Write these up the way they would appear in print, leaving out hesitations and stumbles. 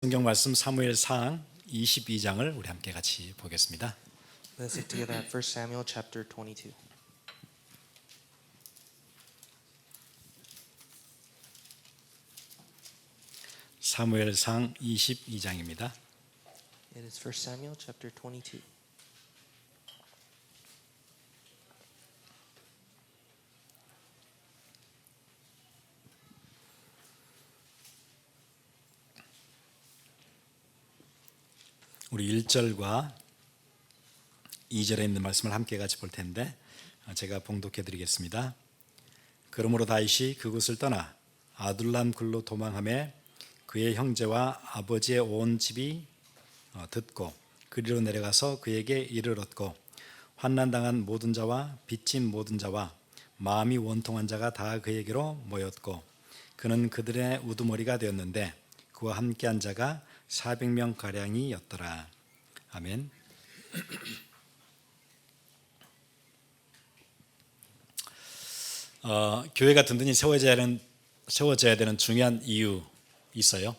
성경 말씀 사무엘상 22장을 우리 함께 같이 보겠습니다. Let's look together at 1 Samuel chapter 22. 사무엘상 22장입니다. It is 1 Samuel chapter 22. 우리 1절과 2절에 있는 말씀을 함께 같이 볼 텐데 제가 봉독해 드리겠습니다. 그러므로 다윗이 그곳을 떠나 아둘람 굴로 도망하며 그의 형제와 아버지의 온 집이 듣고 그리로 내려가서 그에게 이르렀고 환난당한 모든 자와 빚진 모든 자와 마음이 원통한 자가 다 그에게로 모였고 그는 그들의 우두머리가 되었는데 그와 함께한 자가 400명 가량이었더라. 아멘. 교회가 든든히 세워져야 되는 중요한 이유 있어요.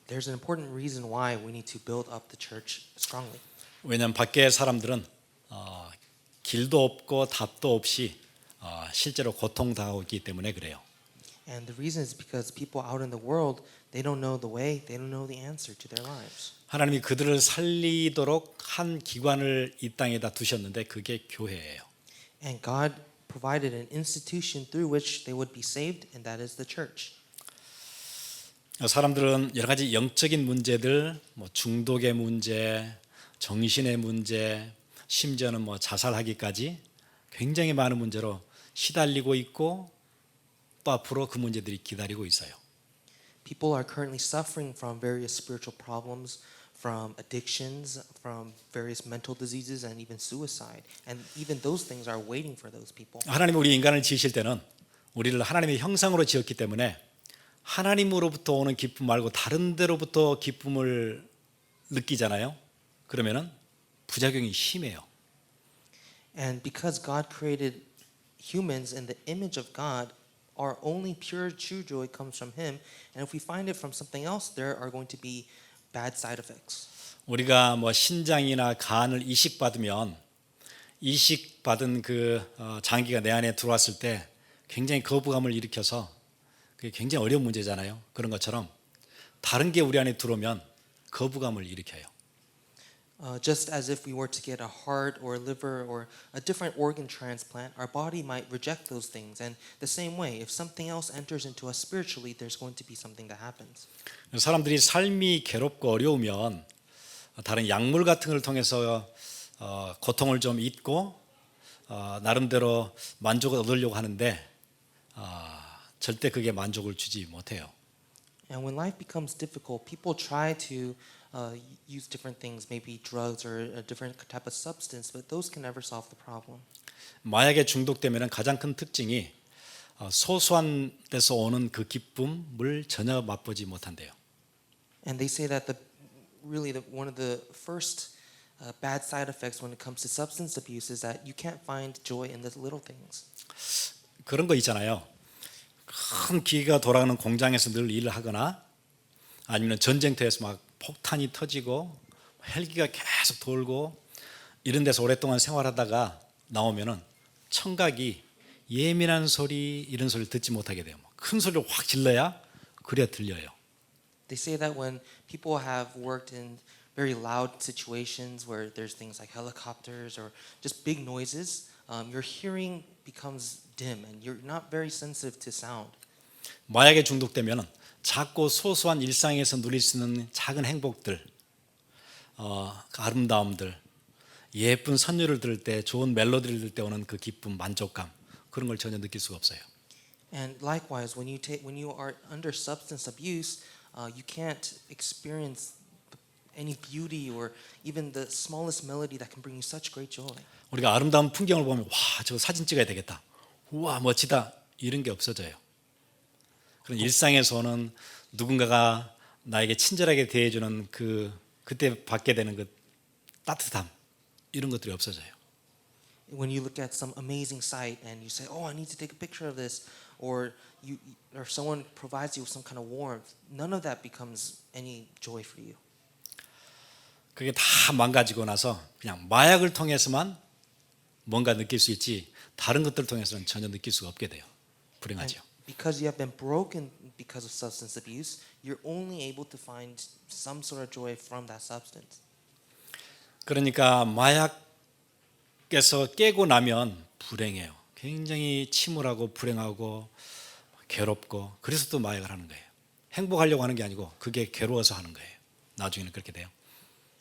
There's an important reason why we need to build up the church strongly. 왜냐하면 밖에 사람들은 길도 없고 답도 없이 실제로 고통당하고 있기 때문에 그래요. And the reason is because people out in the world, they don't know the way, they don't know the answer to their lives. 하나님이 그들을 살리도록 한 기관을 이 땅에다 두셨는데 그게 교회예요. And God provided an institution through which they would be saved, and that is the church. 사람들은 여러 가지 영적인 문제들, 중독의 문제, 정신의 문제, 심지어는 자살하기까지 굉장히 많은 문제로 시달리고 있고 또 앞으로 그 문제들이 기다리고 있어요. People are currently suffering from various spiritual problems, from addictions, from various mental diseases, and even suicide. And even those things are waiting for those people. 하나님이 우리 인간을 지으실 때는 우리를 하나님의 형상으로 지었기 때문에 하나님으로부터 오는 기쁨 말고 다른 데로부터 기쁨을 느끼잖아요. 그러면은 부작용이 심해요. And because God created humans in the image of God, our only pure true joy comes from Him. And if we find it from something else, there are going to be bad side effects. 우리가 신장이나 간을 이식받으면 이식받은 그 장기가 내 안에 들어왔을 때 굉장히 거부감을 일으켜서 그게 굉장히 어려운 문제잖아요. 그런 것처럼 다른 게 우리 안에 들어오면 거부감을 일으켜요. Just as if we were to get a heart or a liver or a different organ transplant, our body might reject those things. And the same way, if something else enters into us spiritually, there's going to be something that happens. 사람들이 삶이 괴롭고 어려우면 다른 약물 같은 걸 통해서 고통을 좀 잊고 나름대로 만족을 얻으려고 하는데 절대 그게 만족을 주지 못해요. And when life becomes difficult, people try to use different things, maybe drugs or a different type of substance, but those can never solve the problem. 마약에 중독되면 가장 큰 특징이 소소한 데서 오는 그 기쁨을 전혀 맛보지 못한대요. And they say that one of the first bad side effects when it comes to substance abuse is that you can't find joy in the little things. 그런 거 있잖아요. 큰 기계가 돌아가는 공장에서 늘 일을 하거나 아니면 전쟁터에서 막 폭탄이 터지고 헬기가 계속 돌고 이런 데서 오랫동안 생활하다가 나오면은 청각이 예민한 소리 이런 소리를 듣지 못하게 돼요. 큰 소리를 확 질러야 그래야 들려요. They say that when people have worked in very loud situations where there's things like helicopters or just big noises, your hearing becomes dim and you're not very sensitive to sound. 마약에 중독되면은 작고 소소한 일상에서 누릴 수 있는 작은 행복들, 아름다움들, 예쁜 선율을 들을 때, 좋은 멜로디를 들을 때 오는 그 기쁨, 만족감 그런 걸 전혀 느낄 수가 없어요. And likewise, when you are under substance abuse, you can't experience any beauty or even the smallest melody that can bring you such great joy. 우리가 아름다운 풍경을 보면 와, 저거 사진 찍어야 되겠다. 우와, 멋지다. 이런 게 없어져요. 그런 일상에서 오는 누군가가 나에게 친절하게 대해주는 그때 받게 되는 그 따뜻함 이런 것들이 없어져요. When you look at some amazing sight and you say, "Oh, I need to take a picture of this," or or someone provides you with some kind of warmth, none of that becomes any joy for you. 그게 다 망가지고 나서 그냥 마약을 통해서만 뭔가 느낄 수 있지 다른 것들을 통해서는 전혀 느낄 수가 없게 돼요. 불행하죠. Because you have been broken because of substance abuse, you're only able to find some sort of joy from that substance. 그러니까 마약에서 깨고 나면 불행해요. 굉장히 침울하고 불행하고 괴롭고 그래서 또 마약을 하는 거예요. 행복하려고 하는 게 아니고 그게 괴로워서 하는 거예요. 나중에는 그렇게 돼요.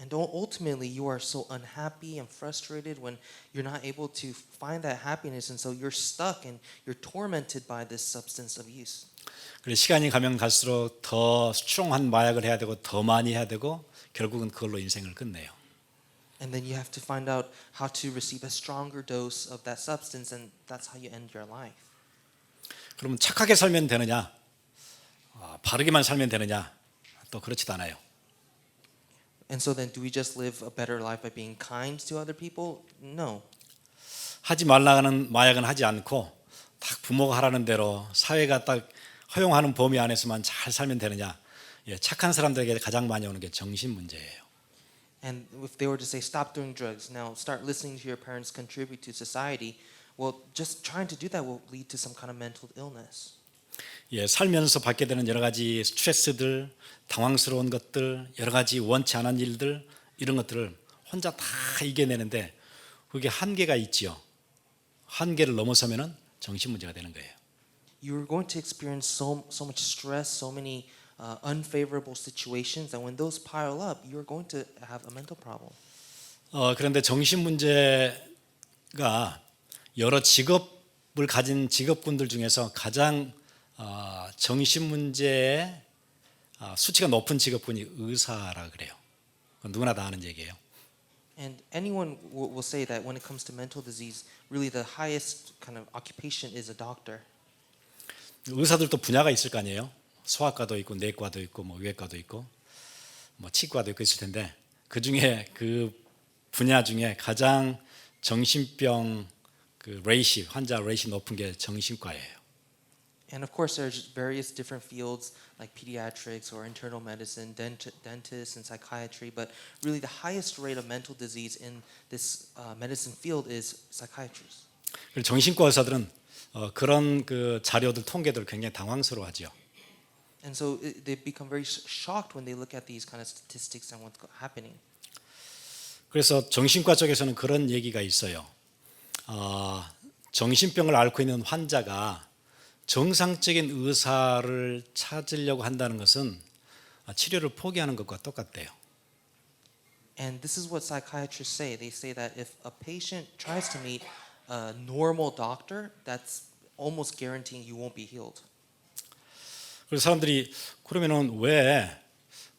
And ultimately, you are so unhappy and frustrated when you're not able to find that happiness, and so you're stuck and you're tormented by this substance abuse. 그래서 시간이 가면 갈수록 더 스트롱한 마약을 해야 되고 더 많이 해야 되고 결국은 그걸로 인생을 끝내요. And then you have to find out how to receive a stronger dose of that substance, and that's how you end your life. 그러면 착하게 살면 되느냐? 바르게만 살면 되느냐? 또 그렇지도 않아요. And so then, do we just live a better life by being kind to other people? No. 하지 말라는 마약은 하지 않고 딱 부모가 하라는 대로 사회가 딱 허용하는 범위 안에서만 잘 살면 되느냐? 예, 착한 사람들에게 가장 많이 오는 게 정신 문제예요. And if they were to say, stop doing drugs, now start listening to your parents contribute to society, well, just trying to do that will lead to some kind of mental illness. 예, 살면서 받게 되는 여러 가지 스트레스들, 당황스러운 것들, 여러 가지 원치 않은 일들 이런 것들을 혼자 다 이겨내는데 그게 한계가 있지요. 한계를 넘어서면은 정신 문제가 되는 거예요. You're going to experience so much stress, so many unfavorable situations, and when those pile up, you're going to have a mental problem. 그런데 정신 문제가 여러 직업을 가진 직업군들 중에서 가장 정신 문제의 수치가 높은 직업군이 의사라 그래요. 누구나 다 아는 얘기예요. And anyone will say that when it comes to mental disease, really the highest kind of occupation is a doctor. 의사들도 분야가 있을 거 아니에요. 소아과도 있고 내과도 있고 뭐 외과도 있고 뭐 치과도 있고 있을 텐데 그 중에 그 분야 중에 가장 정신병 그 레이시 환자 레이시 높은 게 정신과예요. And of course, there's various different fields like pediatrics or internal medicine, dentists, and psychiatry. But really, the highest rate of mental disease in this medicine field is psychiatrists. 정신과 의사들은 그런 그 자료들 통계들 굉장히 당황스러워하죠. And so they become very shocked when they look at these kind of statistics and what's happening. 그래서 정신과 쪽에서는 그런 얘기가 있어요. 정신병을 앓고 있는 환자가 정상적인 의사를 찾으려고 한다는 것은 치료를 포기하는 것과 똑같대요. And this is what psychiatrists say. They say that if a patient tries to meet a normal doctor, that's almost guaranteeing you won't be healed. 그래서 사람들이 그러면은 왜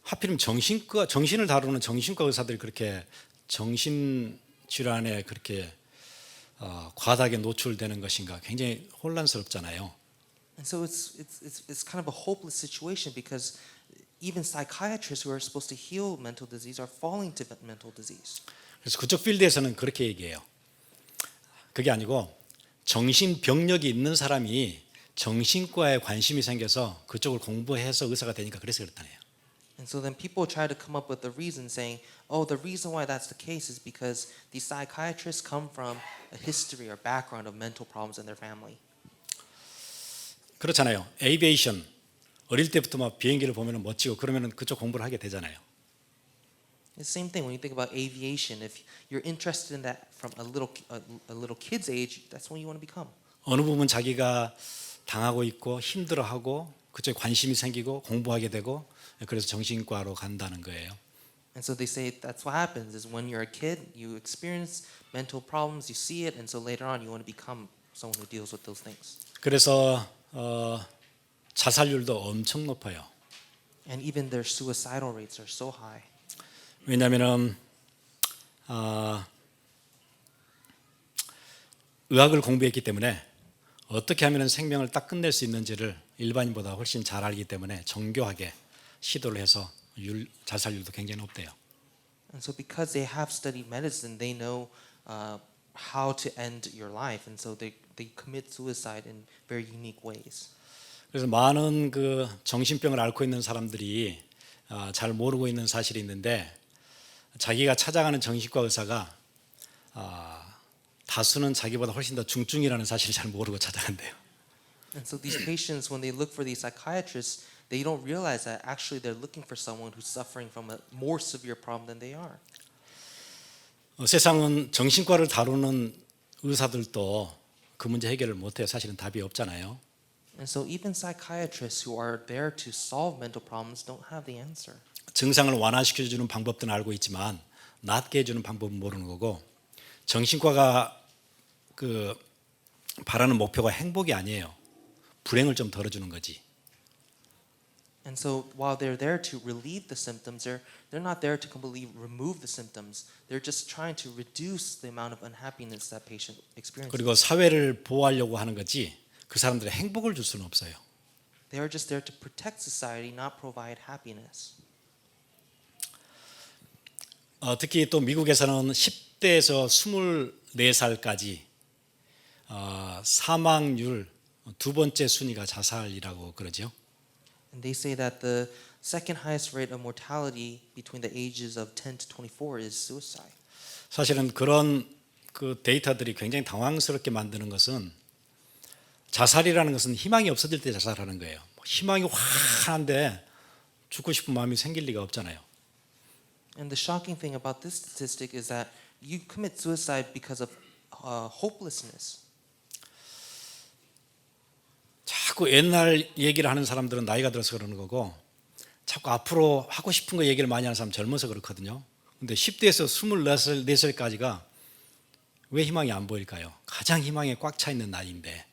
하필이면 정신을 다루는 정신과 의사들이 그렇게 정신 질환에 그렇게 과다하게 노출되는 것인가 굉장히 혼란스럽잖아요. And so it's kind of a hopeless situation because even psychiatrists who are supposed to heal mental disease are falling to mental disease. 그래서 그쪽 필드에서는 그렇게 얘기해요. 그게 아니고 정신병력이 있는 사람이 정신과에 관심이 생겨서 그쪽을 공부해서 의사가 되니까 그래서 그렇다네요. And so then people try to come up with a reason saying, oh, the reason why that's the case is because these psychiatrists come from a history or background of mental problems in their family. 그렇잖아요. 에이비에이션 어릴 때부터 막 비행기를 보면 멋지고 그러면 그쪽 공부를 하게 되잖아요. It's the same thing when you think about aviation. If you're interested in that from a little kid's age, that's when you want to become. 어느 부분 자기가 당하고 있고 힘들어하고 그쪽에 관심이 생기고 공부하게 되고 그래서 정신과로 간다는 거예요. And so they say that's what happens is when you're a kid, you experience mental problems, you see it, and so later on you want to become someone who deals with those things. 그래서 자살률도 엄청 높아요. And even their suicidal rates are so high. 왜냐하면은 의학을 공부했기 때문에 어떻게 하면 생명을 딱 끝낼 수 있는지를 일반인보다 훨씬 잘 알기 때문에 정교하게 시도를 해서 자살률도 굉장히 높대요. And so because they have studied medicine, they know how to end your life, and so they commit suicide in very unique ways. 그래서 많은 그 정신병을 앓고 있는 사람들이 잘 모르고 있는 사실이 있는데 자기가 찾아가는 정신과 의사가 다수는 자기보다 훨씬 더 중증이라는 사실을 잘 모르고 찾아간대요. And so these patients, when they look for these psychiatrists, they don't realize that actually they're looking for someone who's suffering from a more severe problem than they are. 세상은 정신과를 다루는 의사들도 그 문제 해결을 못해요. 사실은 답이 없잖아요. And so even psychiatrists who are there to solve mental problems don't have the answer. 증상을 완화시켜주는 방법들은 알고 있지만 낫게 해주는 방법은 모르는 거고 정신과가 그 바라는 목표가 행복이 아니에요. 불행을 좀 덜어주는 거지. And so while they're there to relieve the symptoms, they're not there to completely remove the symptoms. They're just trying to reduce the amount of unhappiness that patient experiences. 그리고 사회를 보호하려고 하는 거지 그 사람들의 행복을 줄 수는 없어요. They are just there to protect society, not provide happiness. 특히 또 미국에서는 10대에서 24살까지 사망률 두 번째 순위가 자살이라고 그러죠. And they say that the second highest rate of mortality between the ages of 10 to 24 is suicide. 사실은 그런 그 데이터들이 굉장히 당황스럽게 만드는 것은 자살이라는 것은 희망이 없어질 때 자살하는 거예요. 희망이 환한데 죽고 싶은 마음이 생길 리가 없잖아요. And the shocking thing about this statistic is that you commit suicide because of hopelessness. 자꾸 옛날 얘기를 하는 사람들은 나이가 들어서 그러는 거고 자꾸 앞으로 하고 싶은 거 얘기를 많이 하는 사람 젊어서 그렇거든요. 근데 10대에서 24살까지가 왜 희망이 안 보일까요? 가장 희망에 꽉 차 있는 나이인데.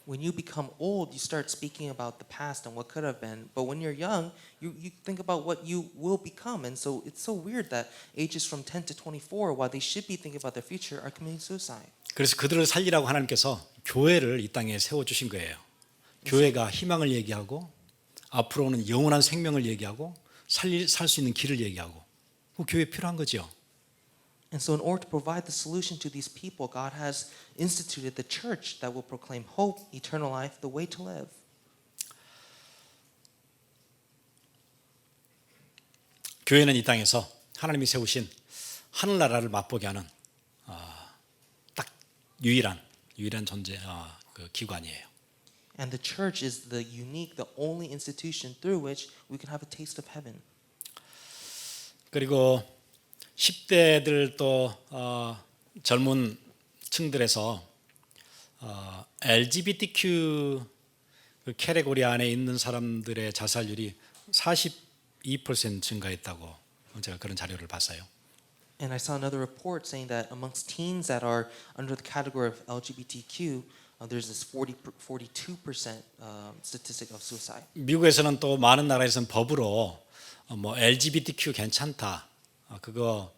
When you become old, you start speaking about the past and what could have been. But when you're young, you think about what you will become. And so it's so weird that ages from 10 to 24, while they should be thinking about their future, are committing suicide. 그래서 그들을 살리라고 하나님께서 교회를 이 땅에 세워주신 거예요. 교회가 희망을 얘기하고 앞으로는 영원한 생명을 얘기하고 살 수 있는 길을 얘기하고 그 교회 필요한 거죠. And so in order to provide the solution to these people, God has instituted the church that will proclaim hope, eternal life, the way to live. 교회는 이 땅에서 하나님이 세우신 하늘나라를 맛보게 하는 딱 유일한 존재 그 기관이에요. And the church is the unique, the only institution through which we can have a taste of heaven. 그리고 10대들 또 젊은 층들에서 LGBTQ 그 캐테고리 안에 있는 사람들의 자살률이 42% 증가했다고 제가 그런 자료를 봤어요. And I saw another report saying that amongst teens that are under the category of LGBTQ, there's this 42% statistic of suicide. 미국에서는 또 많은 나라에서는 법으로 뭐 LGBTQ 괜찮다. 그거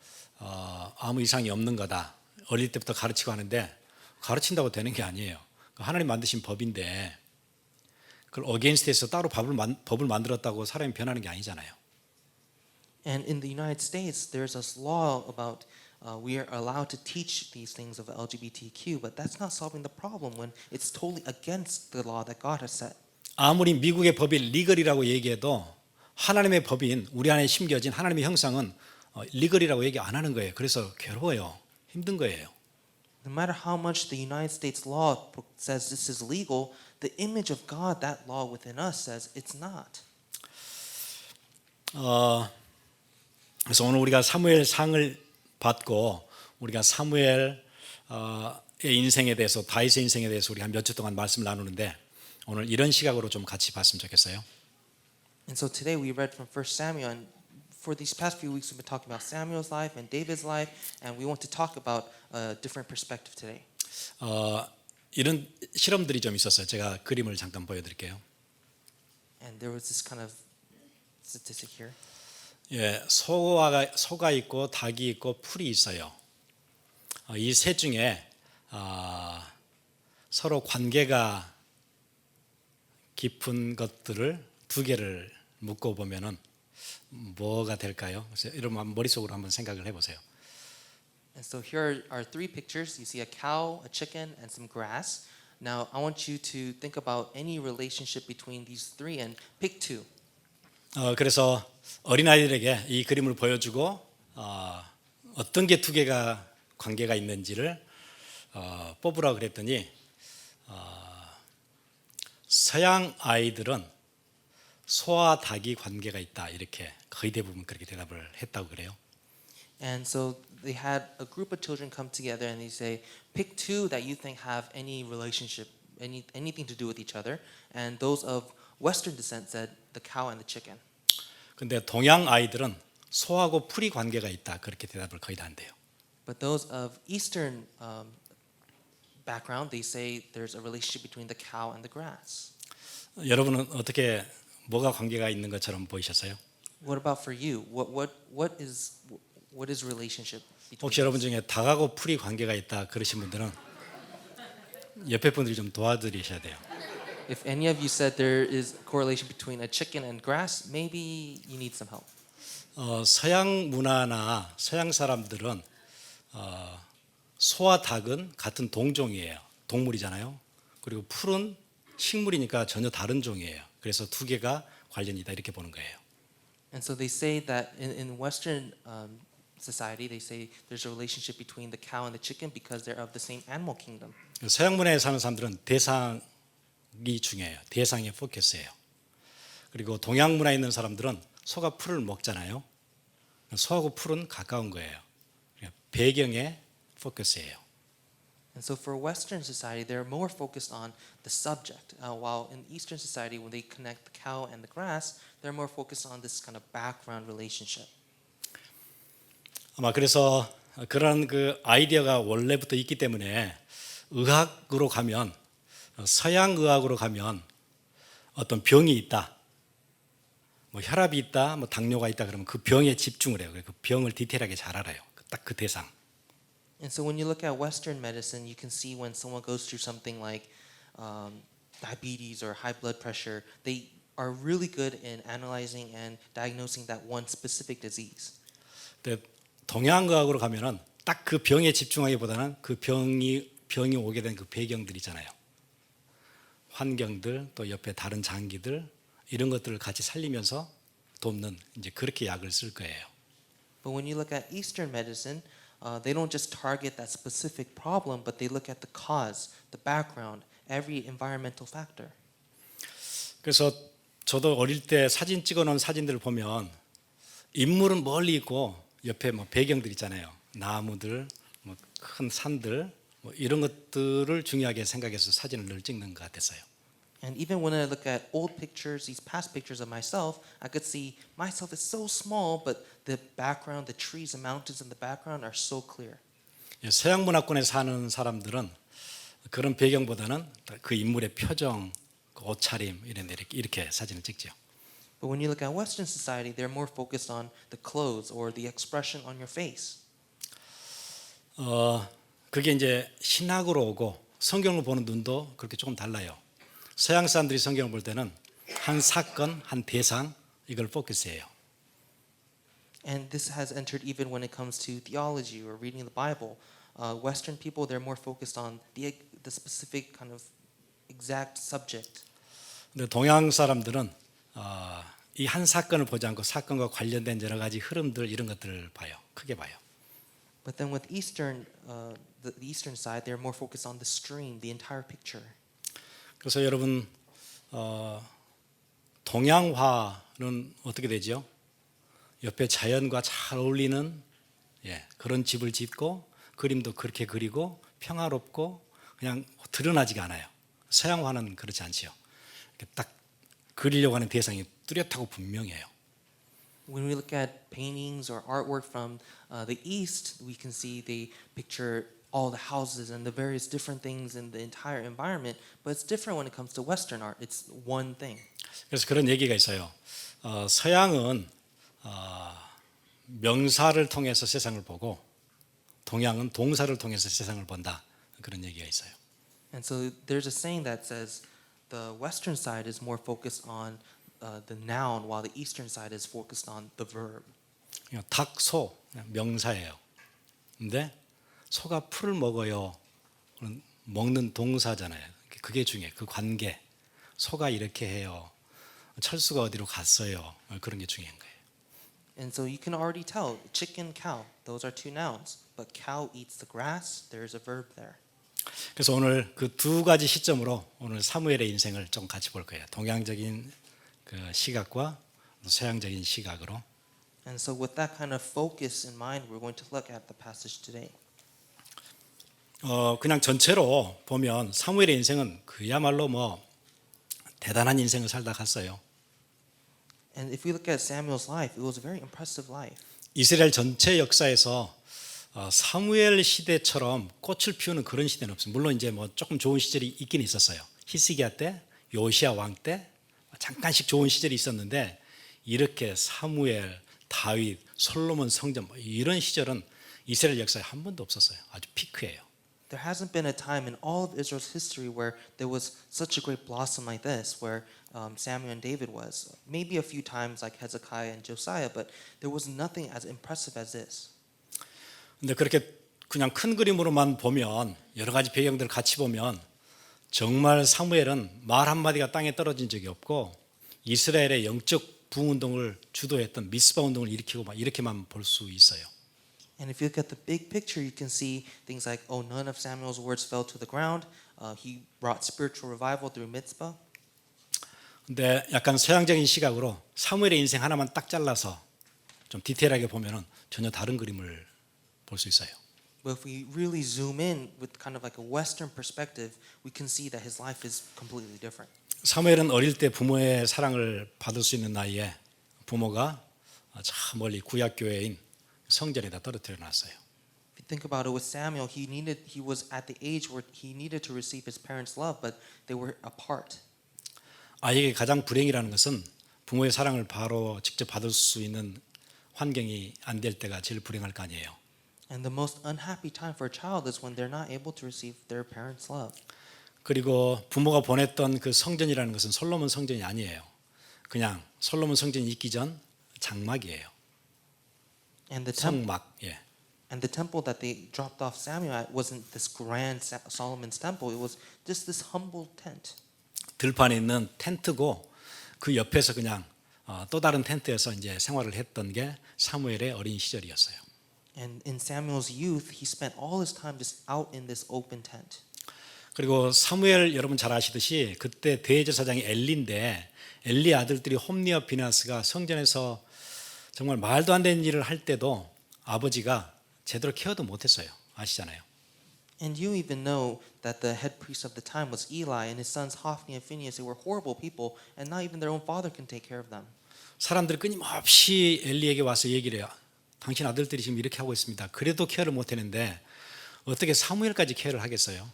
아무 이상이 없는 거다. 어릴 때부터 가르치고 하는데 가르친다고 되는 게 아니에요. 하나님 만드신 법인데 그걸 어게인스트에서 따로 법을 만들었다고 사람이 변하는 게 아니잖아요. And in the United States, there's this law about we are allowed to teach these things of LGBTQ, but that's not solving the problem when it's totally against the law that God has set. 아무리 미국의 법이 리걸이라고 얘기해도 하나님의 법인 우리 안에 심겨진 하나님의 형상은 리걸이라고 얘기 안 하는 거예요. 그래서 괴로워요. 힘든 거예요. No matter how much the United States law says this is legal, the image of God, that law within us says it's not. 그래서 오늘 우리가 사무엘상을 받고 우리가 사무엘의 인생에 대해서 다윗의 인생에 대해서 우리 한 몇 주 동안 말씀을 나누는데 오늘 이런 시각으로 좀 같이 봤으면 좋겠어요. And so today we read from 1 Samuel, and for these past few weeks we've been talking about Samuel's life and David's life, and we want to talk about a different perspective today. 이런 실험들이 좀 있었어요. 제가 그림을 잠깐 보여드릴게요. And there was this kind of statistic here. 예, 소가 있고 닭이 있고 풀이 있어요. 이 셋 중에 서로 관계가 깊은 것들을 두 개를 묶어 보면은 뭐가 될까요? 그래서 이러면 머릿속으로 한번 생각을 해보세요. And so here are three pictures. You see a cow, a chicken, and some grass. Now I want you to think about any relationship between these three and pick two. 그래서 어린아이들에게 이 그림을 보여주고 어떤 게 두 개가 관계가 있는지를 뽑으라 그랬더니 서양 아이들은 소와 닭이 관계가 있다 이렇게 거의 대부분 그렇게 대답을 했다고 그래요. And so they had a group of children come together and they say, pick two that you think have any relationship, anything to do with each other. And those of Western descent said the cow and the chicken. 근데 동양 아이들은 소하고 풀이 관계가 있다 그렇게 대답을 거의 다 한대요. But those of Eastern background, they say there's a relationship between the cow and the grass. 여러분은 어떻게 뭐가 관계가 있는 것처럼 보이셨어요? What about for you? What is relationship between? 혹시 여러분 중에 닭하고 풀이 관계가 있다 그러신 분들은 옆에 분들이 좀 도와드리셔야 돼요. If any of you said there is correlation between a chicken and grass, maybe you need some help. 서양 문화나 서양 사람들은 소와 닭은 같은 동종이에요. 동물이잖아요. 그리고 풀은 식물이니까 전혀 다른 종이에요. 그래서 두 개가 관련이 있다 이렇게 보는 거예요. And so they say that in Western society, they say there's a relationship between the cow and the chicken because they're of the same animal kingdom. 서양 문화에 사는 사람들은 대상이 중요해요. 대상에 포커스해요. 그리고 동양 문화에 있는 사람들은 소가 풀을 먹잖아요. 소하고 풀은 가까운 거예요. 배경에 포커스해요. And so for Western society, they're more focused on the subject, while in Eastern society, when they connect the cow and the grass, they're more focused on this kind of background relationship. 아마 그래서 그런 그 아이디어가 원래부터 있기 때문에 의학으로 가면 서양 의학으로 가면 어떤 병이 있다, 뭐 혈압이 있다, 뭐 당뇨가 있다 그러면 그 병에 집중을 해요. 그 병을 디테일하게 잘 알아요. 딱 그 대상. And so when you look at Western medicine, you can see when someone goes through something like diabetes or high blood pressure, they are really good in analyzing and diagnosing that one specific disease. 근데 동양의학으로 가면은 딱 그 병에 집중하기보다는 그 병이 오게 된 그 배경들 있잖아요. 환경들 또 옆에 다른 장기들 이런 것들을 같이 살리면서 돕는 이제 그렇게 약을 쓸 거예요. But when you look at Eastern medicine, they don't just target that specific problem, but they look at the cause, the background, every environmental factor. 그래서 저도 어릴 때 사진 찍어놓은 사진들을 보면 인물은 멀리 있고 옆에 뭐 배경들 있잖아요. 나무들, 뭐 큰 산들, 뭐 이런 것들을 중요하게 생각해서 사진을 늘 찍는 것 같았어요. And even when I look at old pictures, these past pictures of myself, I could see myself is so small, but the background, the trees and mountains in the background are so clear. 서양 문화권에 사는 사람들은 그런 배경보다는 그 인물의 표정, 그 옷차림 이런 데 이렇게 사진을 찍죠. But when you look at Western society, they're more focused on the clothes or the expression on your face. 그게 이제 신학으로 오고 성경을 보는 눈도 그렇게 조금 달라요. 서양 사람들이 성경을 볼 때는 한 사건, 한 대상 이걸 포커스해요. And this has entered even when it comes to theology or reading the Bible. Western people, they're more focused on the specific kind of exact subject. 근데 동양 사람들은 이 한 사건을 보지 않고 사건과 관련된 여러 가지 흐름들 이런 것들을 봐요. 크게 봐요. But then with Eastern, the Eastern side, they're more focused on the stream, the entire picture. 그래서 여러분 동양화는 어떻게 되죠? 옆에 자연과 잘 어울리는 그런 집을 짓고 그림도 그렇게 그리고 평화롭고 그냥 드러나지가 않아요. 서양화는 그렇지 않지요. 딱 그리려고 하는 대상이 뚜렷하고 분명해요. When we look at paintings or artwork from the East, we can see they picture all the houses and the various different things in the entire environment, but it's different when it comes to Western art. It's one thing. 그래서 그런 얘기가 있어요. 서양은 명사를 통해서 세상을 보고 동양은 동사를 통해서 세상을 본다. 그런 얘기가 있어요. And so there's a saying that says the Western side is more focused on the noun, while the Eastern side is focused on the verb. 닭, 소 명사예요. 근데 소가 풀을 먹어요. 먹는 동사잖아요. 그게 중요해요. 그 관계. 소가 이렇게 해요. 철수가 어디로 갔어요. 그런 게 중요한 거예요. And so you can already tell chicken, cow, those are two nouns. But cow eats the grass, there's a verb there. 그래서 오늘 그 두 가지 시점으로 오늘 사무엘의 인생을 좀 같이 볼 거예요. 동양적인 그 시각과 서양적인 시각으로. And so with that kind of focus in mind, we're going to look at the passage today. 그냥 전체로 보면 사무엘의 인생은 그야말로 뭐 대단한 인생을 살다 갔어요. And if we look at Samuel's life, it was a very impressive life. 이스라엘 전체 역사에서 사무엘 시대처럼 꽃을 피우는 그런 시대는 없어요. 물론 이제 뭐 조금 좋은 시절이 있긴 있었어요. 히스기야 때, 요시야 왕 때 잠깐씩 좋은 시절이 있었는데 이렇게 사무엘, 다윗, 솔로몬 성전 뭐 이런 시절은 이스라엘 역사에 한 번도 없었어요. 아주 피크예요. There hasn't been a time in all of Israel's history where there was such a great blossom like this, where Samuel and David was. Maybe a few times like Hezekiah and Josiah, but there was nothing as impressive as this. 근데 그렇게 그냥 큰 그림으로만 보면 여러 가지 배경들을 같이 보면 정말 사무엘은 말 한마디가 땅에 떨어진 적이 없고 이스라엘의 영적 부흥운동을 주도했던 미스바 운동을 일으키고 막 이렇게만 볼 수 있어요. And if you look at the big picture, you can see things like, oh, none of Samuel's words fell to the ground. He brought spiritual revival through Mitzvah. 근데 약간 서양적인 시각으로 사무엘의 인생 하나만 딱 잘라서 좀 디테일하게 보면은 전혀 다른 그림을 볼 수 있어요. But if we really zoom in with kind of like a Western perspective, we can see that his life is completely different. 사무엘은 어릴 때 부모의 사랑을 받을 수 있는 나이에 부모가 저 멀리 구약 교회인 성전에다 떨어뜨려 놨어요. If you think about it with Samuel, he was at the age where he needed to receive his parents' love, but they were apart. 아이에게 가장 불행이라는 것은 부모의 사랑을 바로 직접 받을 수 있는 환경이 안 될 때가 제일 불행할 거 아니에요. And the most unhappy time for a child is when they're not able to receive their parents' love. 그리고 부모가 보냈던 그 성전이라는 것은 솔로몬 성전이 아니에요. 그냥 솔로몬 성전이 있기 전 장막이에요. And the 성막. 예. And the temple that they dropped off Samuel at wasn't this grand Solomon's temple. It was just this humble tent. 들판에 있는 텐트고 그 옆에서 그냥 또 다른 텐트에서 이제 생활을 했던 게 사무엘의 어린 시절이었어요. And in Samuel's youth, he spent all his time just out in this open tent. 그리고 사무엘 여러분 잘 아시듯이 그때 대제사장이 엘리인데 엘리 아들들이 홈리와 비나스가 성전에서 정말 말도 안 되는 일을 할 때도 아버지가 제대로 케어도 못했어요. 아시잖아요. And you even know that the head priest of the time was Eli, and his sons Hophni and Phinehas. They were horrible people, and not even their own father can take care of them. 사람들이 끊임없이 엘리에게 와서 얘기를 해요. 당신 아들들이 지금 이렇게 하고 있습니다. 그래도 케어를 못했는데 어떻게 사무엘까지 케어를 하겠어요?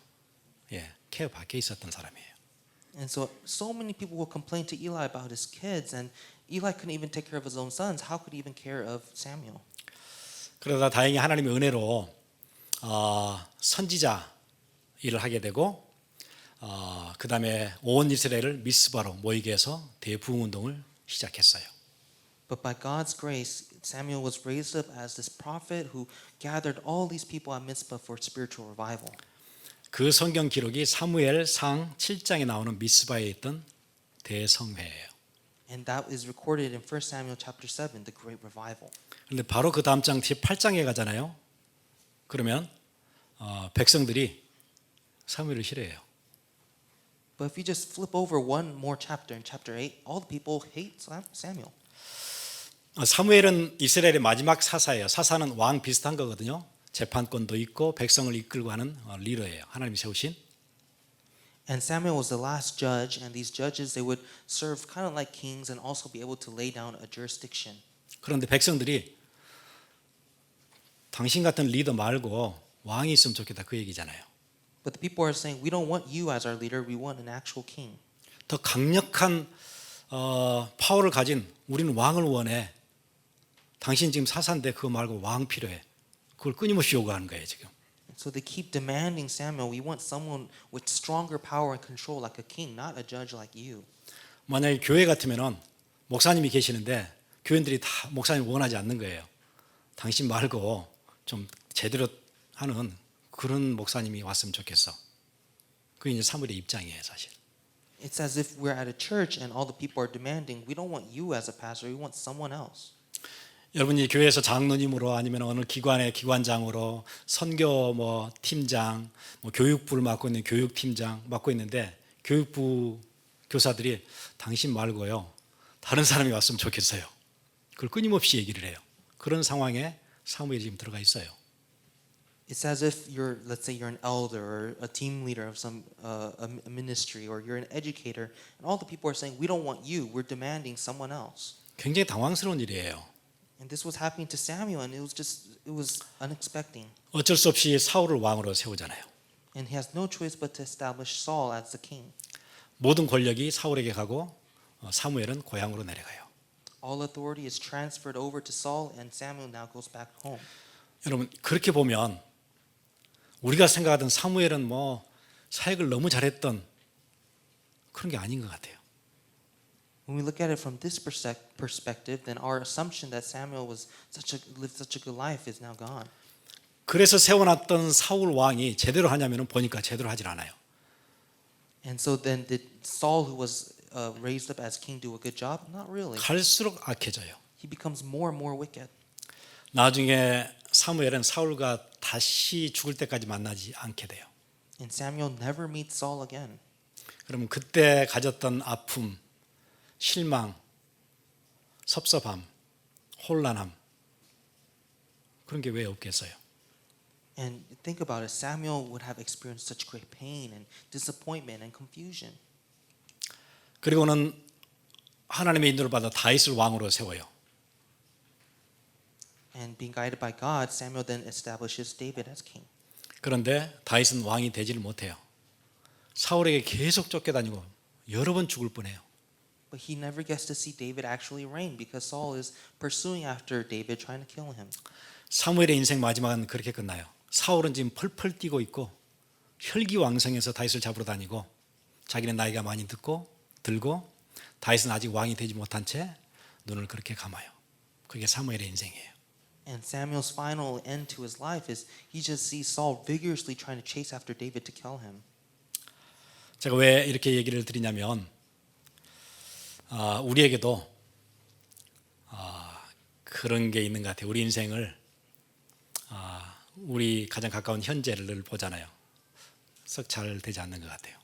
예, 케어 밖에 있었던 사람이에요. And so many people will complain to Eli about his kids, and Eli couldn't even take care of his own sons. How could he even care of Samuel? 그러다 다행히 하나님의 은혜로 선지자 일을 하게 되고 그 다음에 온 이스라엘을 미스바로 모이게 해서 대부흥운동을 시작했어요. But by God's grace, Samuel was raised up as this prophet who gathered all these people at Mizpah for spiritual revival. 그 성경 기록이 사무엘상 7장에 나오는 미스바에 있던 대성회예요. And that is recorded in 1 Samuel chapter 7, the great revival. 그런데 바로 그 다음 장 8장에 가잖아요. 그러면 백성들이 사무엘을 싫어해요. But if you just flip over one more chapter, in chapter 8, all the people hate Samuel. 사무엘은 이스라엘의 마지막 사사예요. 사사는 왕 비슷한 거거든요. 재판권도 있고 백성을 이끌고 하는 리더예요. 하나님이 세우신. And Samuel was the last judge, and these judges, they would serve kind of like kings and also be able to lay down a jurisdiction. 그런데 백성들이 당신 같은 리더 말고 왕이 있으면 좋겠다 그 얘기잖아요. But the people are saying, we don't want you as our leader, we want an actual king. 더 강력한 파워를 가진 우리는 왕을 원해. 당신 지금 사사인데 그거 말고 왕 필요해. 그걸 끊임없이 요구하는 거예요 지금. So they keep demanding Samuel, we want someone with stronger power and control like a king, not a judge like you. 만약에 교회 같으면은 목사님이 계시는데 교인들이 다 목사님 원하지 않는 거예요. 당신 말고 좀 제대로 하는 그런 목사님이 왔으면 좋겠어. 그게 이제 사무엘의 입장이에요, 사실. It's as if we're at a church and all the people are demanding, we don't want you as a pastor, we want someone else. 여러분이 교회에서 장로님으로 아니면 어느 기관의 기관장으로 선교 뭐 팀장, 뭐 교육부를 맡고 있는 교육팀장 맡고 있는데 교육부 교사들이 당신 말고요 다른 사람이 왔으면 좋겠어요. 그걸 끊임없이 얘기를 해요. 그런 상황에 사무엘이 지금 들어가 있어요. It's as if you're, let's say you're an elder or a team leader of some a ministry, or you're an educator, and all the people are saying, we don't want you, we're demanding someone else. 굉장히 당황스러운 일이에요. And this was happening to Samuel, and it was unexpected. 어쩔 수 없이 사울을 왕으로 세우잖아요. And he has no choice but to establish Saul as the king. 모든 권력이 사울에게 가고 사무엘은 고향으로 내려가요. All authority is transferred over to Saul, and Samuel now goes back home. 여러분 그렇게 보면 우리가 생각하던 사무엘은 뭐 사역을 너무 잘했던 그런 게 아닌 것 같아요. When we look at it from this perspective, then our assumption that Samuel lived such a good life is now gone. 그래서 세워놨던 사울 왕이 제대로 하냐면 보니까 제대로 하질 않아요. And so then did Saul, who was raised up as king, do a good job? Not really. 갈수록 악해져요. He becomes more and more wicked. 나중에 사무엘은 사울과 다시 죽을 때까지 만나지 않게 돼요. And Samuel never meets Saul again. 그러면 그때 가졌던 아픔, 실망, 섭섭함, 혼란함 그런 게 왜 없겠어요? And think about it, Samuel would have experienced such great pain and disappointment and confusion. 그리고는 하나님의 인도를 받아 다윗을 왕으로 세워요. And being guided by God, Samuel then establishes David as king. 그런데 다윗은 왕이 되지를 못해요. 사울에게 계속 쫓겨다니고 여러 번 죽을 뻔해요. But he never gets to see David actually reign because Saul is pursuing after David, trying to kill him. 사무엘의 인생 마지막은 그렇게 끝나요. 사울은 지금 펄펄 뛰고 있고 혈기왕성해서 다윗을 잡으러 다니고 자기는 나이가 많이 들고 다윗은 아직 왕이 되지 못한 채 눈을 그렇게 감아요. 그게 사무엘의 인생이에요. And Samuel's final end to his life is he just sees Saul vigorously trying to chase after David to kill him. 제가 왜 이렇게 얘기를 드리냐면 우리에게도 그런 게 있는 것 같아요. 우리 인생을 우리 가장 가까운 현재를 보잖아요. 썩 잘 되지 않는 것 같아요.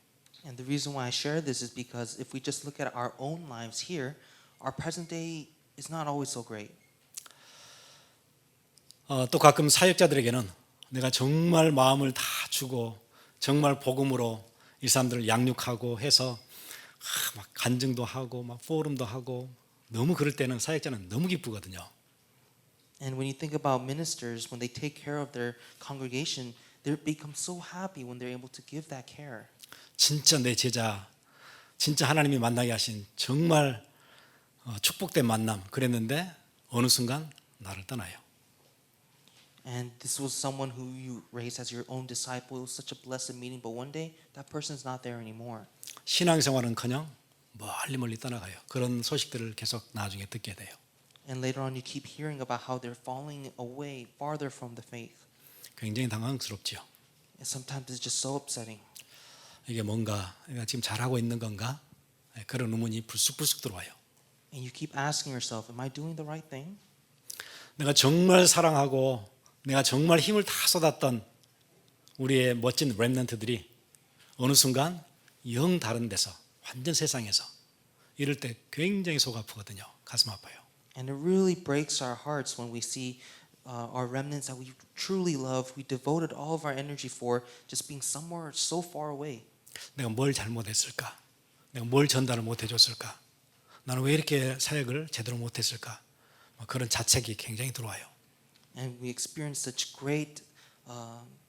And the reason why I share this is because if we just look at our own lives here, our present day is not always so great. 또 가끔 사역자들에게는 내가 정말 마음을 다 주고 정말 복음으로 이 사람들을 양육하고 해서 막 간증도 하고 막 포럼도 하고 너무 그럴 때는 사역자는 너무 기쁘거든요. And when you think about ministers, when they take care of their congregation, they become so happy when they're able to give that care. 진짜 내 제자, 진짜 하나님이 만나게 하신 정말 축복된 만남 그랬는데 어느 순간 나를 떠나요. And this was someone who you raised as your own disciple. It was such a blessed meeting, but one day that person's not there anymore. 신앙생활은커녕 멀리 떠나가요. 그런 소식들을 계속 나중에 듣게 돼요. And later on, you keep hearing about how they're falling away farther from the faith. 굉장히 당황스럽죠. And sometimes it's just so upsetting. 이게 뭔가 내가 지금 잘하고 있는 건가? 그런 의문이 불쑥불쑥 들어와요. And you keep asking yourself, am I doing the right thing? 내가 정말 사랑하고 내가 정말 힘을 다 쏟았던 우리의 멋진 렘넌트들이 어느 순간 영 다른 데서 완전 세상에서 이럴 때 굉장히 속 아프거든요. 가슴 아파요. And it really breaks our hearts when we see our remnants that we truly love, we devoted all of our energy for, just being somewhere so far away. 내가 뭘 잘못했을까? 내가 뭘 전달을 못해줬을까? 나는 왜 이렇게 사역을 제대로 못했을까? 그런 자책이 굉장히 들어와요. And we experience such great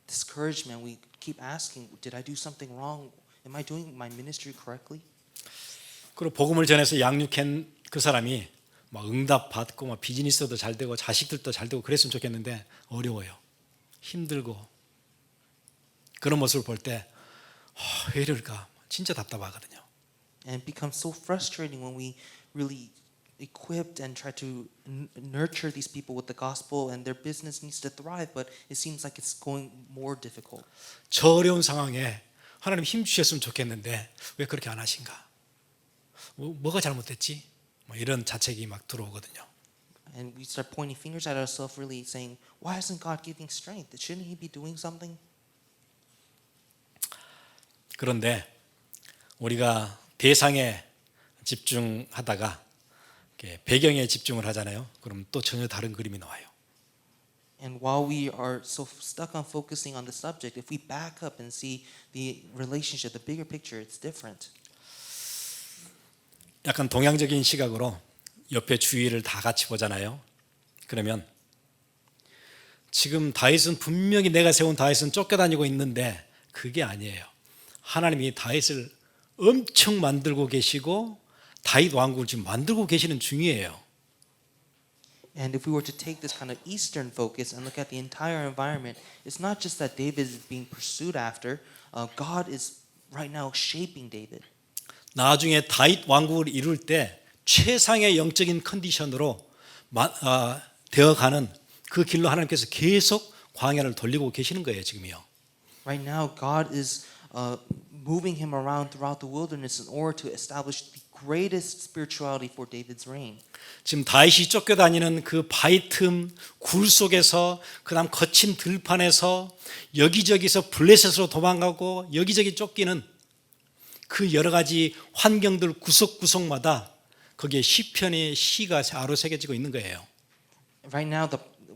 discouragement. We keep asking, did I do something wrong? Am I doing my ministry correctly? 그리고 복음을 전해서 양육한 그 사람이 막 응답 받고 막 비즈니스도 잘 되고 자식들도 잘 되고 그랬으면 좋겠는데 어려워요. 힘들고 그런 모습을 볼 때 왜 이럴까? 진짜 답답하거든요. And it becomes so frustrating when we really equipped and try to nurture these people with the gospel, and their business needs to thrive, but it seems like it's going more difficult. 저 어려운 상황에 하나님 힘 주셨으면 좋겠는데 왜 그렇게 안 하신가? 뭐가 잘못됐지? 뭐 이런 자책이 막 들어오거든요. And we start pointing fingers at ourselves, really saying, why isn't God giving strength? Shouldn't He be doing something? 그런데 우리가 대상에 집중하다가 이렇게 배경에 집중을 하잖아요. 그럼 또 전혀 다른 그림이 나와요. And while we are so stuck on focusing on the subject, if we back up and see the relationship, the bigger picture, it's different. 약간 동양적인 시각으로 옆에 주위를 다 같이 보잖아요. 그러면 지금 다윗은 분명히 내가 세운 다윗은 쫓겨다니고 있는데 그게 아니에요. 하나님이 다윗을 엄청 만들고 계시고 다윗 왕국을 지금 만들고 계시는 중이에요. And if we were to take this kind of Eastern focus and look at the entire environment, it's not just that David is being pursued after. God is right now shaping David. 나중에 다윗 왕국을 이룰 때 최상의 영적인 컨디션으로 되어가는 그 길로 하나님께서 계속 광야를 돌리고 계시는 거예요, 지금이요. Right now, God is moving him around throughout the wilderness in order to establish the greatest spirituality for David's reign. 지금 다윗이 쫓겨다니는 그 바위 틈, 굴 속에서 그다음 거친 들판에서 여기저기서 블레셋으로 도망가고 여기저기 쫓기는 그 여러 가지 환경들 구석구석마다 거기에 시편의 시가 아로새겨지고 있는 거예요. Right now,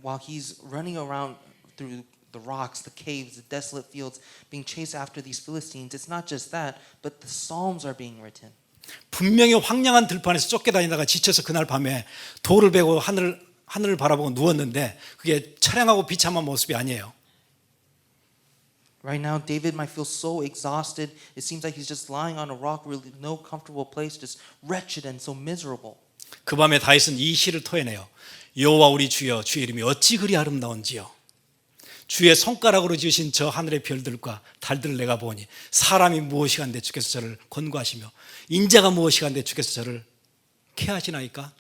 while he's running around through the rocks, the caves, the desolate fields, being chased after these Philistines, it's not just that, but the Psalms are being written. 분명히 황량한 들판에서 쫓겨다니다가 지쳐서 그날 밤에 돌을 베고 하늘을 바라보고 누웠는데 그게 처량하고 비참한 모습이 아니에요. Right now, David might feel so exhausted. It seems like he's just lying on a rock, really no comfortable place, just wretched and so miserable. 그 밤에 다윗은 이 시를 토해내요. 여호와 우리 주여, 주의 이름이 어찌 그리 아름다운지요. 주의 손가락으로 지으신 저 하늘의 별들과 달들을 내가 보니 사람이 무엇이간데 주께서 저를 권고하시며 인자가 무엇이간데 주께서 저를 케하시나이까?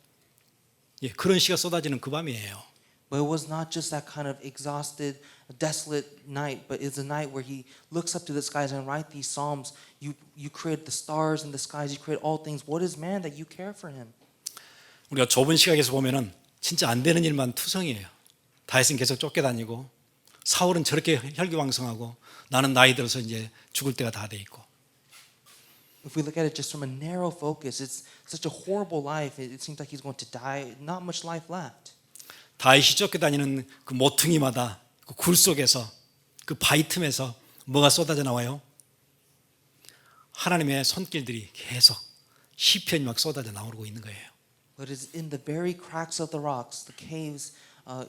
예, 그런 시가 쏟아지는 그 밤이에요. But it was not just that kind of exhausted, desolate night, but it's a night where he looks up to the skies and writes these psalms. You created the stars and the skies. You created all things. What is man that you care for him? 우리가 좁은 시각에서 보면은 진짜 안 되는 일만 투성이에요. 다윗은 계속 쫓겨다니고 사울은 저렇게 혈기왕성하고 나는 나이 들어서 이제 죽을 때가 다 돼 있고. If we look at it just from a narrow focus, it's such a horrible life. It seems like he's going to die. Not much life left. 다윗이 쫓겨다니는 그 모퉁이마다 그 굴 속에서 그 바위 틈에서 뭐가 쏟아져 나와요? 하나님의 손길들이 계속 시편이 막 쏟아져 나오고 있는 거예요. But it's in the very cracks of the rocks, the caves,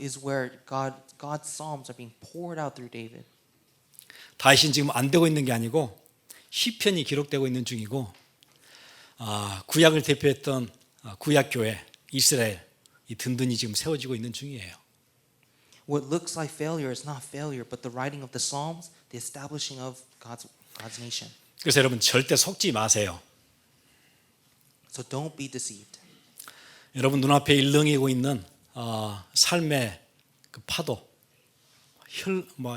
is where God's psalms are being poured out through David. 다윗은 지금 안 되고 있는 게 아니고 시편이 기록되고 있는 중이고 구약을 대표했던 구약 교회 이스라엘 이 든든히 지금 세워지고 있는 중이에요. What looks like failure is not failure, but the writing of the Psalms, the establishing of God's nation. 그래서 여러분 절대 속지 마세요. So don't be deceived. 여러분 눈앞에 일렁이고 있는 삶의 그 파도,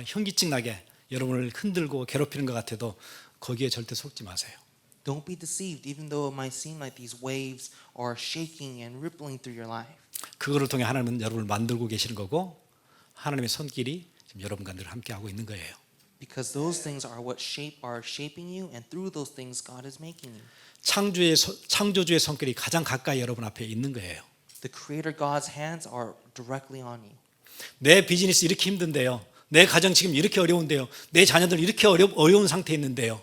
현기증 나게 여러분을 흔들고 괴롭히는 것 같아도 거기에 절대 속지 마세요. Don't be deceived, even though it might seem like these waves are shaking and rippling through your life. 그거를 통해 하나님은 여러분을 만들고 계시는 거고 하나님의 손길이 지금 여러분과 늘 함께 하고 있는 거예요. Because those things are what are shaping you, and through those things God is making you. 창조주의 손길이 가장 가까이 여러분 앞에 있는 거예요. The Creator God's hands are directly on you. 내 비즈니스 이렇게 힘든데요. 내 가정 지금 이렇게 어려운데요. 내 자녀들 이렇게 어려운 상태에 있는데요.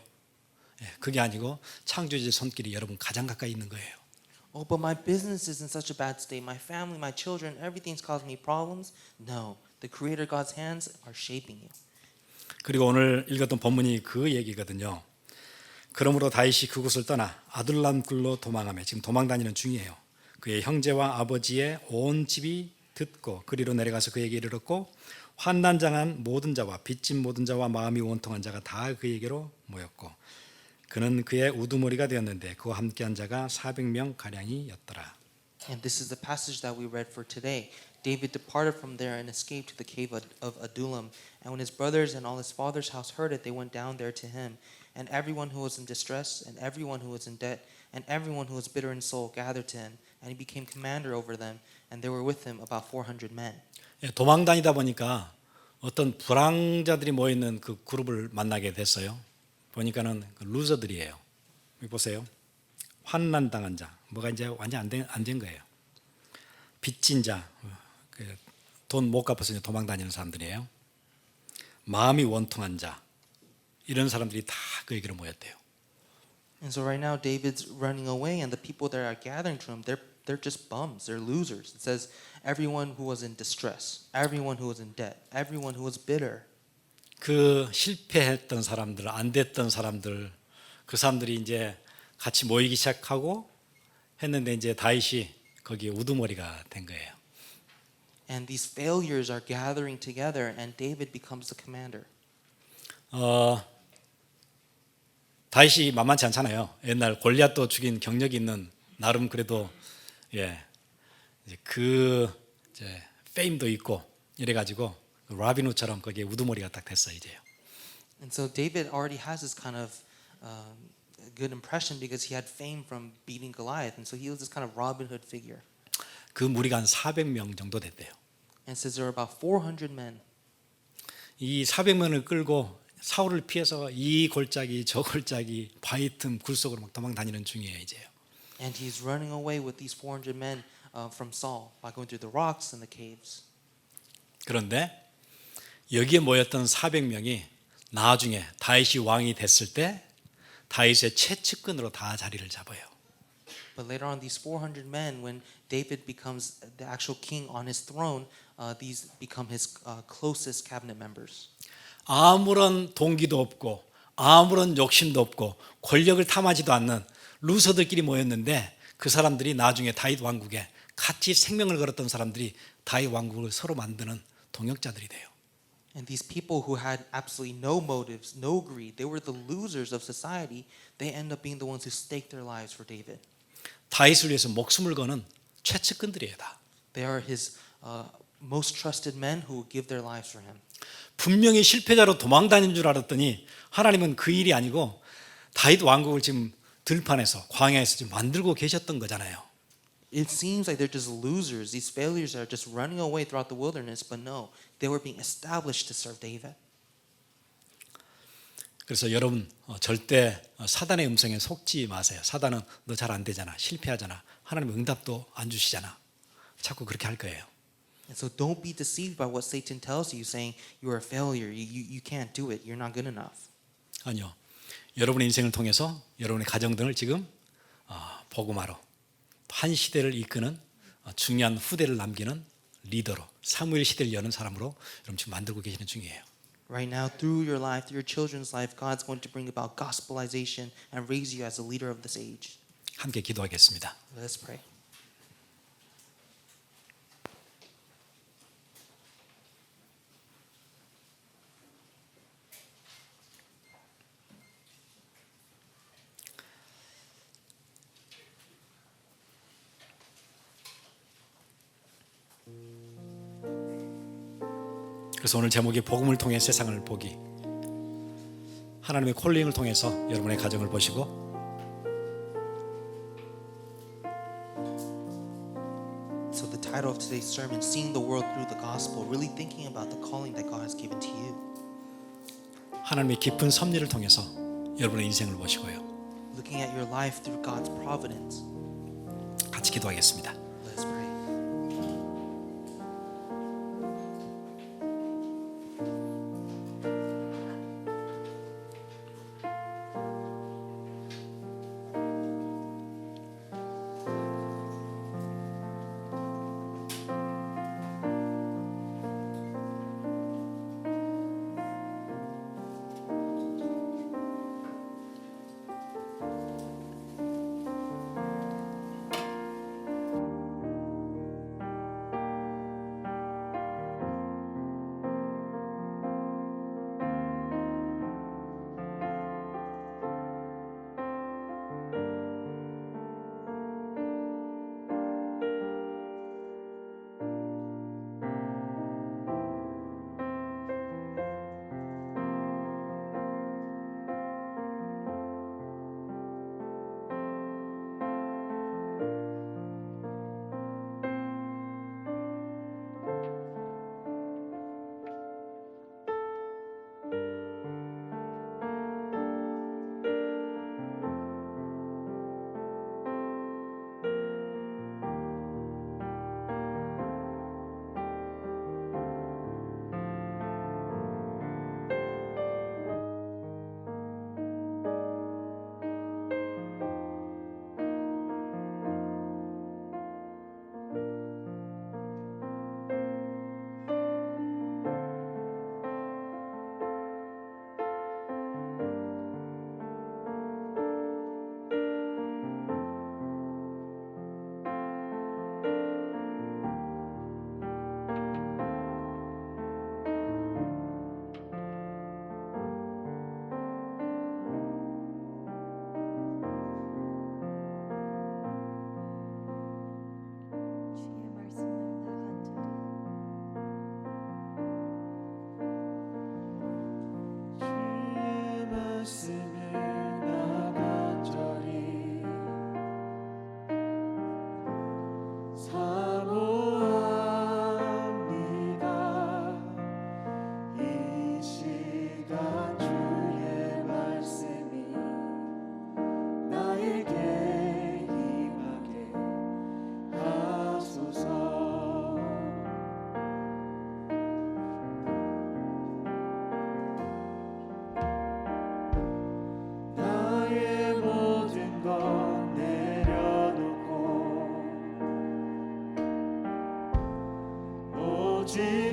그게 아니고 창조주의 손길이 여러분 가장 가까이 있는 거예요. Oh, but my business is in such a bad state. My family, my children, everything's causing me problems. No, the Creator God's hands are shaping you. 그리고 오늘 읽었던 본문이 그 얘기거든요. 그러므로 다윗이 그곳을 떠나 아둘람 굴로 도망하며 지금 도망다니는 중이에요. 그의 형제와 아버지의 온 집이 듣고 그리로 내려가서 그에게 이르렀고 환난당한 모든 자와 빚진 모든 자와 마음이 원통한 자가 다 그에게로 모였고 그는 그의 우두머리가 되었는데 그와 함께한 자가 400명 가량이었더라. And this is the passage that we read for today. David departed from there and escaped to the cave of Adullam. And when his brothers and all his father's house heard it, they went down there to him. And everyone who was in distress, and everyone who was in debt, and everyone who was bitter in soul gathered to him. And he became commander over them. And there were with him about 400 men. 예, 도망 다니다 보니까 어떤 불황자들이 모여있는 그 그룹을 만나게 됐어요. 보니까는 그 루저들이에요. 여기 보세요. 환난 당한 자, 뭐가 이제 완전 안 된 거예요. 빚진 자, 돈 못 갚아서 이제 도망 다니는 사람들이에요. 마음이 원통한 자, 이런 사람들이 다 그에게로 모였대요. And so right now David's running away, and the people that are gathering to him, they're just bums. They're losers. It says everyone who was in distress, everyone who was in debt, everyone who was bitter. 그 실패했던 사람들, 안 됐던 사람들, 그 사람들이 이제 같이 모이기 시작하고 했는데 이제 다윗이 거기에 우두머리가 된 거예요. And these failures are gathering together, and David becomes the commander. 다윗이 만만치 않잖아요. 옛날 골리앗도 죽인 경력이 있는 나름 그래도 예 이제 그 이제 페임도 있고 이래가지고 라빈 후처럼 거기에 우두머리가 딱 됐어 이제요. And so David already has this kind of good impression because he had fame from beating Goliath, and so he was this kind of Robin Hood figure. 그 무리가 한 400명 정도 됐대요. And it says there were about 400 men. 이 400명을 끌고 사울을 피해서 이 골짜기 저 골짜기 바위 틈 굴 속으로 막 도망 다니는 중이에요 이제요. And he's running away with these 400 men from Saul by going through the rocks and the caves. 그런데 여기에 모였던 400명이 나중에 다윗이 왕이 됐을 때 다윗의 최측근으로 다 자리를 잡아요. But later on, these 400 men, when David becomes the actual king on his throne, these become his closest cabinet members. 아무런 동기도 없고 아무런 욕심도 없고 권력을 탐하지도 않는 루서들끼리 모였는데 그 사람들이 나중에 다윗 왕국에 같이 생명을 걸었던 사람들이 다윗 왕국을 서로 만드는 동역자들이 돼요. And these people who had absolutely no motives, no greed, they were the losers of society. They end up being the ones who staked their lives for David. 다윗을 위해서 목숨을 거는 최측근들이에요 다. They are his most trusted men who will give their lives for him. 분명히 실패자로 도망다닌 줄 알았더니 하나님은 그 일이 아니고 다윗 왕국을 지금 들판에서 광야에서 지금 만들고 계셨던 거잖아요. It seems like they're just losers. These failures are just running away throughout the wilderness, but no, they were being established to serve David. 그래서 여러분 절대 사단의 음성에 속지 마세요. 사단은 너 잘 안 되잖아. 실패하잖아. 하나님 응답도 안 주시잖아. 자꾸 그렇게 할 거예요. And so don't be deceived by what Satan tells you, saying you are a failure, you can't do it, you're not good enough. 아니요. 여러분의 인생을 통해서 여러분의 가정들을 지금 복음화로 한 시대를 이끄는 중요한 후대를 남기는 리더로 사무엘 시대를 여는 사람으로 여러분 지금 만들고 계시는 중이에요. Right now, through your life, through your children's life, God's going to bring about gospelization and raise you as a leader of this age. 함께 기도하겠습니다. Let us pray. 그래서 오늘 제목이 복음을 통해 세상을 보기. 하나님의 콜링을 통해서 여러분의 가정을 보시고 So the title of today's sermon, Seeing the World Through the Gospel, really thinking about the calling that God has given to you. 하나님의 깊은 섭리를 통해서 여러분의 인생을 보시고요. Looking at your life through God's providence. 같이 기도하겠습니다. Let us pray.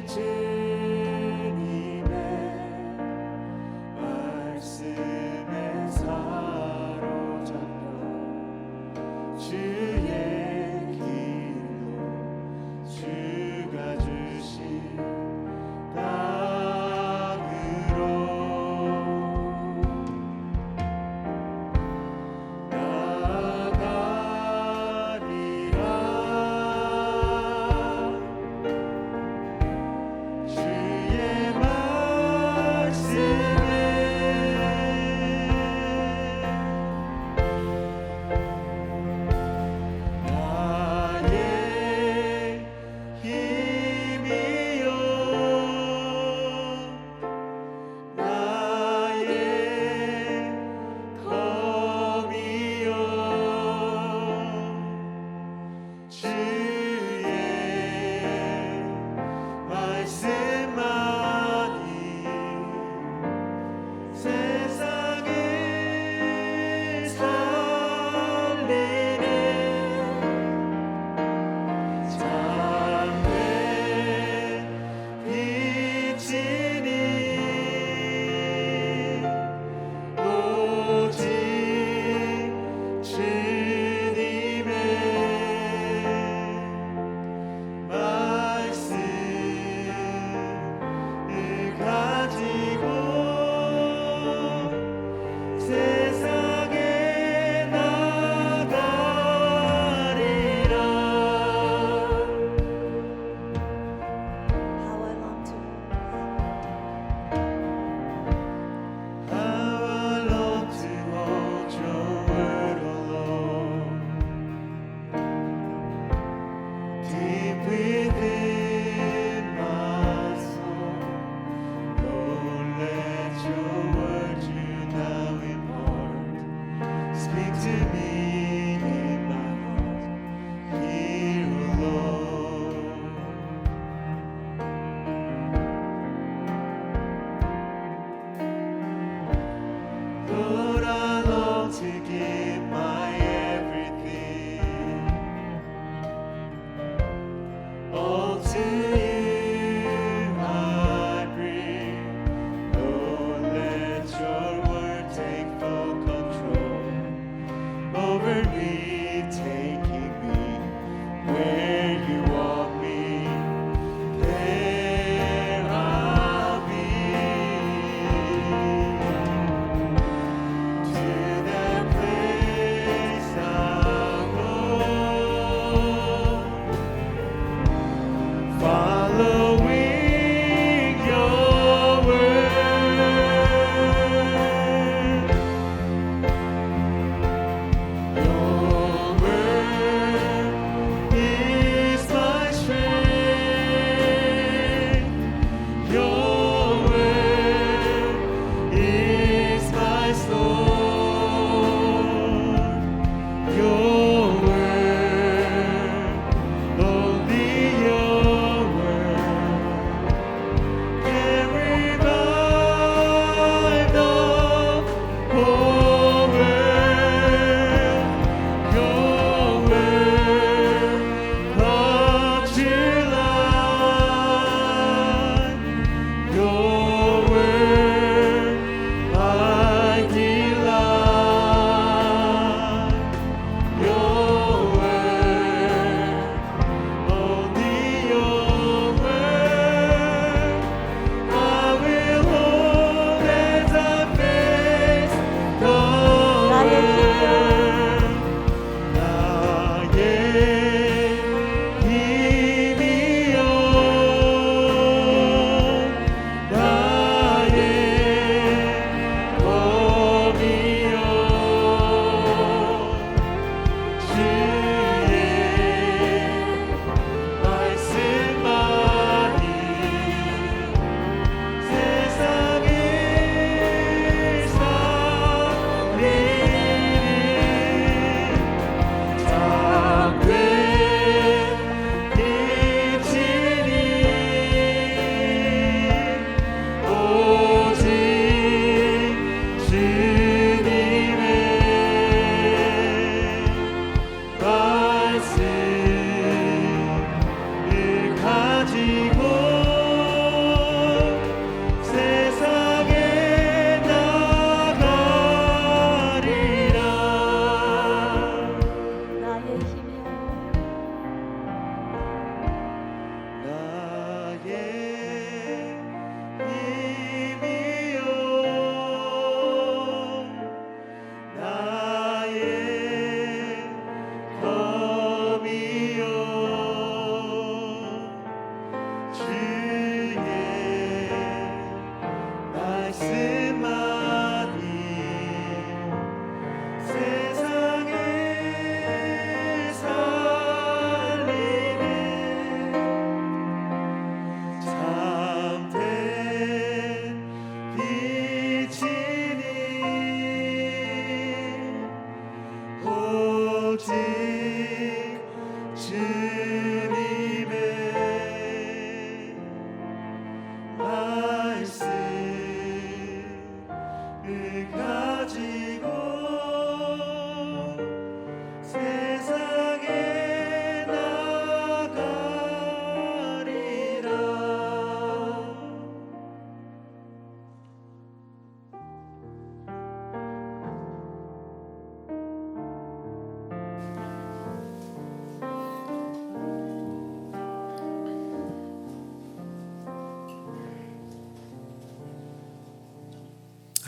주님의 말씀에 사로잡혀 주의 길로 주가 주신 땅으로 나가리라.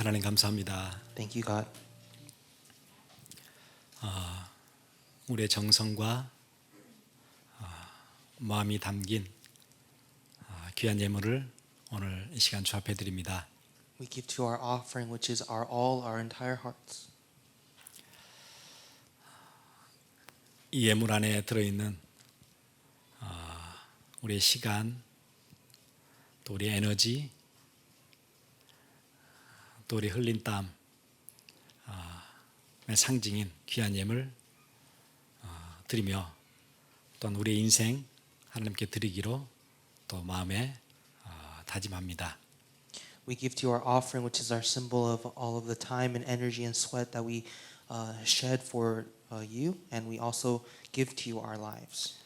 하나님 감사합니다. Thank you, God. 우리의 정성과 마음이 담긴 귀한 예물을 오늘 이 시간 주합해 드립니다. We give to our offering, which is our all, our entire hearts. 이 예물 안에 들어있는 우리의 시간, 또 우리의 에너지, 또 우리 흘린 땀의 상징인 귀한 예물 드리며 또한 우리의 인생 하나님께 드리기로 또 마음에 다짐합니다. We give to our offering, which is our symbol of all of the time and energy and sweat that we shed for you, and we also give to you our lives.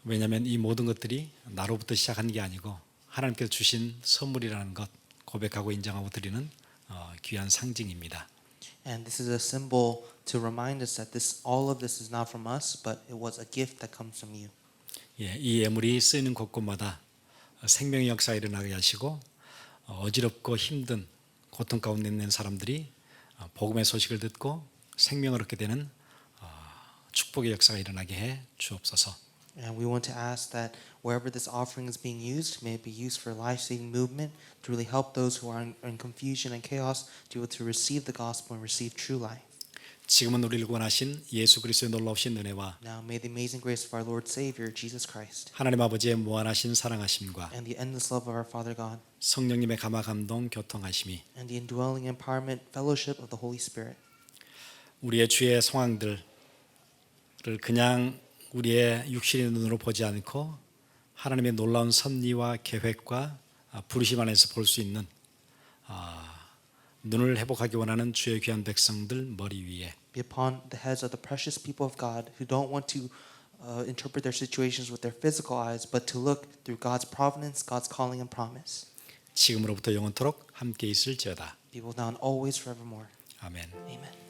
왜냐하면 이 모든 것들이 나로부터 시작한 게 아니고 하나님께서 주신 선물이라는 것 고백하고 인정하고 드리는 귀한 상징입니다. And this is a symbol to remind us that all of this is not from us, but it was a gift that comes from you. 예, 이 예물이 쓰이는 곳곳마다 생명의 역사가 일어나게 하시고 어지럽고 힘든 고통 가운데 있는 사람들이 복음의 소식을 듣고 생명을 얻게 되는 축복의 역사가 일어나게 해 주옵소서. And we want to ask that wherever this offering is being used, may it be used for life-saving movement to really help those who are in confusion and chaos to be able to receive the gospel and receive true life. 지금은 우리를 구원하신 예수 그리스도의 놀라우신 은혜와 Now may the amazing grace of our Lord Savior Jesus Christ 하나님 아버지의 무한하신 사랑하심과 and the endless love of our Father God 성령님의 감화 감동 교통하심이 and the indwelling empowerment fellowship of the Holy Spirit 우리의 주의 상황들을 그냥 우리의 육신의 눈으로 보지 않고 하나님의 놀라운 섭리와 계획과 부르심 안에서 볼 수 있는 눈을 회복하기 원하는 주의 귀한 백성들 머리 위에 be upon the heads of the precious people of God who don't want to interpret their situations with their physical eyes, but to look through God's providence, God's calling and promise. 지금으로부터 영원토록 함께 있을지어다. People now and always forevermore. 아멘. Amen.